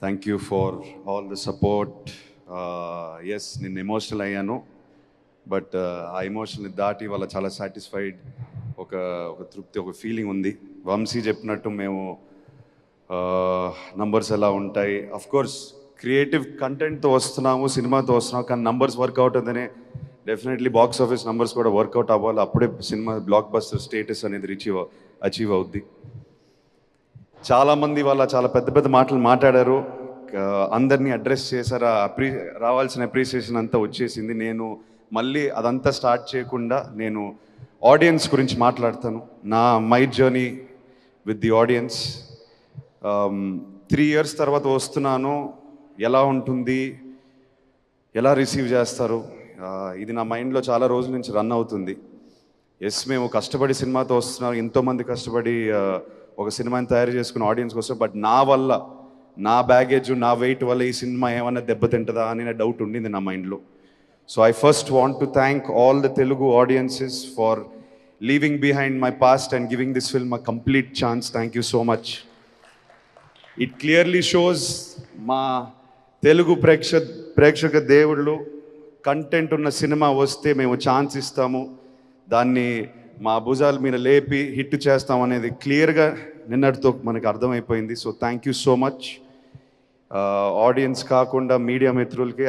Thank you for all the support. Yes, నేను emotional అయ్యాను, but ఆ ఎమోషన్ని దాటి వాళ్ళ చాలా సాటిస్ఫైడ్, ఒక ఒక తృప్తి, ఒక ఫీలింగ్ ఉంది. వంశీ చెప్పినట్టు మేము నంబర్స్ ఎలా ఉంటాయి, కోర్స్ క్రియేటివ్ కంటెంట్తో వస్తున్నాము, సినిమాతో వస్తున్నాము, కానీ నంబర్స్ వర్కౌట్ అవుతుందనే డెఫినెట్లీ బాక్స్ ఆఫీస్ నంబర్స్ కూడా వర్కౌట్ అవ్వాలి. అప్పుడే సినిమా బ్లాక్ బస్టర్ స్టేటస్ అనేది అచీవ్ అవుద్ది. చాలామంది వాళ్ళ చాలా పెద్ద పెద్ద మాటలు మాట్లాడారు, అందరినీ అడ్రస్ చేశారు. రావాల్సిన అప్రిసియేషన్ అంతా వచ్చేసింది. నేను మళ్ళీ అదంతా స్టార్ట్ చేయకుండా నేను ఆడియన్స్ గురించి మాట్లాడతాను. My journey with the audience. 3 years తర్వాత వస్తున్నాను, ఎలా ఉంటుంది, ఎలా రిసీవ్ చేస్తారు, ఇది నా మైండ్లో చాలా రోజుల నుంచి రన్ అవుతుంది. ఎస్, మేము కష్టపడి సినిమాతో వస్తున్నాం, ఎంతోమంది కష్టపడి ఒక సినిమాని తయారు చేసుకుని ఆడియన్స్కి వస్తాం, బట్ నా వల్ల, నా బ్యాగేజ్, నా వెయిట్ వల్ల ఈ సినిమా ఏమన్నా దెబ్బతింటుందా అని డౌట్ ఉండింది నా మైండ్లో. So I first want to thank all the Telugu audiences for leaving behind my past and giving this film a complete chance. Thank you so much. It clearly shows మా తెలుగు ప్రేక్షక దేవుళ్ళు, కంటెంట్ ఉన్న సినిమా వస్తే మేము ఛాన్స్ ఇస్తాము, దాన్ని మా భుజాల మీద లేపి హిట్ చేస్తాం అనేది క్లియర్గా నిన్నటితో మనకు అర్థమైపోయింది. So thank you so much. Audience కాకుండా మీడియా మిత్రులకి,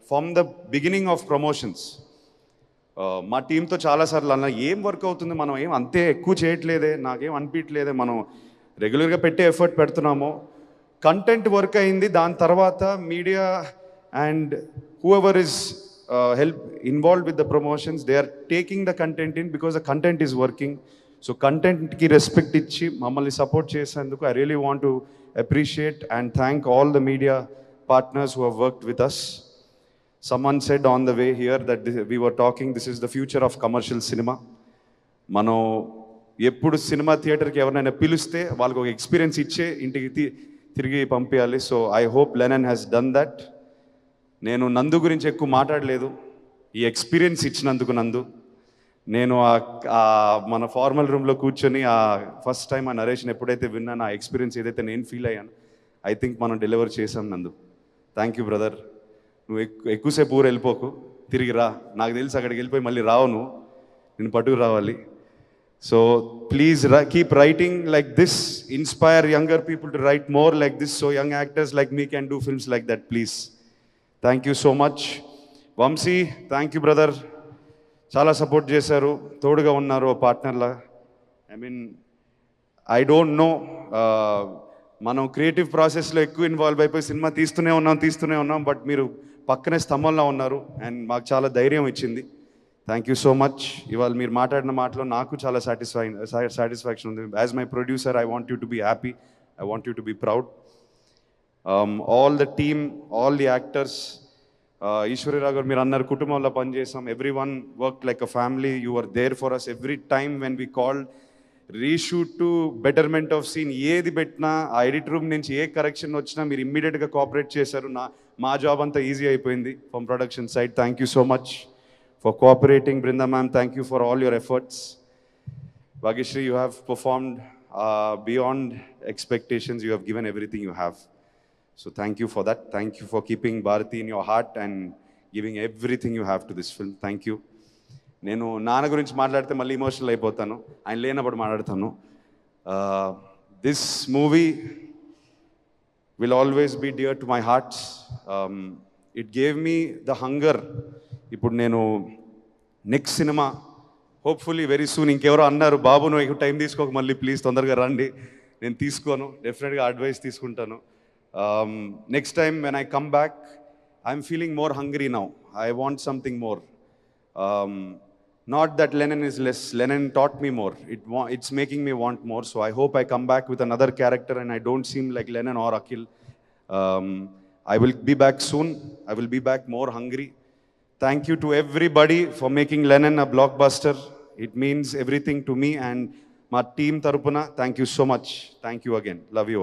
from the beginning of promotions మా టీంతో చాలాసార్లు అన్న, ఏం వర్క్ అవుతుంది, మనం ఏం అంతే ఎక్కువ చేయట్లేదే, నాకేం అనిపించలేదే, మనం రెగ్యులర్గా పెట్టే ఎఫర్ట్ పెడుతున్నాము, కంటెంట్ వర్క్ అయింది. దాని తర్వాత media and whoever is involved with the promotions, they are taking the content in because the content is working. So content ki respect ichi mammalni support chesanduku I really want to appreciate and thank all the media partners who have worked with us. Someone said on the way here that we were talking, this is the future of commercial cinema. మనం ఎప్పుడు cinema థియేటర్కి ఎవరైనా పిలిస్తే వాళ్ళకి ఒక experience ఇచ్చే ఇంటికి తిరిగి పంపించాలి. So I hope Lennon has done that. నేను నందు గురించి ఎక్కువ మాట్లాడలేదు, ఈ ఎక్స్పీరియన్స్ ఇచ్చినందుకు నందు. నేను మన ఫార్మల్ రూమ్లో కూర్చొని ఫస్ట్ టైం ఆ నరేషన్ ఎప్పుడైతే విన్నాను, ఆ ఎక్స్పీరియన్స్ ఏదైతే నేను ఫీల్ అయ్యాను, ఐ థింక్ మనం డెలివర్ చేసాం నందు. Thank you brother. నువ్వు ఎక్కువసేపు ఊరు వెళ్ళిపోకు, తిరిగి రా. నాకు తెలిసి అక్కడికి వెళ్ళిపోయి మళ్ళీ రావు, నేను పట్టుకు రావాలి. So please keep writing like this, inspire younger people to write more like this, so young actors like me can do films like that, please. Thank you so much. Vamshi, thank you brother. చాలా support చేశారు, తోడుగా ఉన్నారు పార్ట్నర్లా. I don't know, మనం creative ప్రాసెస్లో ఎక్కువ involve అయిపోయి cinema తీస్తూనే ఉన్నాం, బట్ మీరు పక్కనే స్తంభంలో ఉన్నారు అండ్ మాకు చాలా ధైర్యం ఇచ్చింది. Thank you so much. ఇవాళ మీరు మాట్లాడిన మాటలో నాకు చాలా సాటిస్ఫాక్షన్ ఉంది. As my producer I want you to be happy, I want you to be proud. all the team, all the actors, Easwari Rao గారు మీరు అన్నారు కుటుంబంలో పనిచేసాం, everyone work like a family. You are there for us every time when we called, reshoot to betterment of scene, ఏది పెట్టినా ఆ edit room నుంచి ఏ correction వచ్చినా మీరు ఇమ్మీడియట్గా కోఆపరేట్ చేశారు. మా జాబ్ అంతా ఈజీ అయిపోయింది from production side. Thank you so much for cooperating. Brinda ma'am, thank you for all your efforts. Bhagyashree, you have performed beyond expectations, you have given everything you have. So thank you for that. Thank you for keeping Bharati in your heart and giving everything you have to this film. Thank you. నేను నాన్న గురించి మాట్లాడితే మళ్ళీ emotional అయిపోతాను, ఆయన లేనప్పుడు మాట్లాడతాను. This movie will always be dear to my hearts. It gave me the hunger. ఇప్పుడు నేను నెక్స్ట్ సినిమా హోప్ఫుల్లీ వెరీ సూన్, ఇంకెవరో అన్నారు బాబు నువ్వు ఎక్కువ టైం తీసుకోక, మళ్ళీ ప్లీజ్ తొందరగా రండి. నేను తీసుకోను, డెఫినెట్గా అడ్వైస్ తీసుకుంటాను. Next time when I come back, I'm feeling more hungry now. I want something more. Not that Lennon is less. Lennon taught me more. It's making me want more. So I hope I come back with another character and I don't seem like Lennon or Akhil. I will be back soon. I will be back more hungry. Thank you to everybody for making Lennon a blockbuster. It means everything to me and my team tarupuna. Thank you so much. Thank you again. Love you all.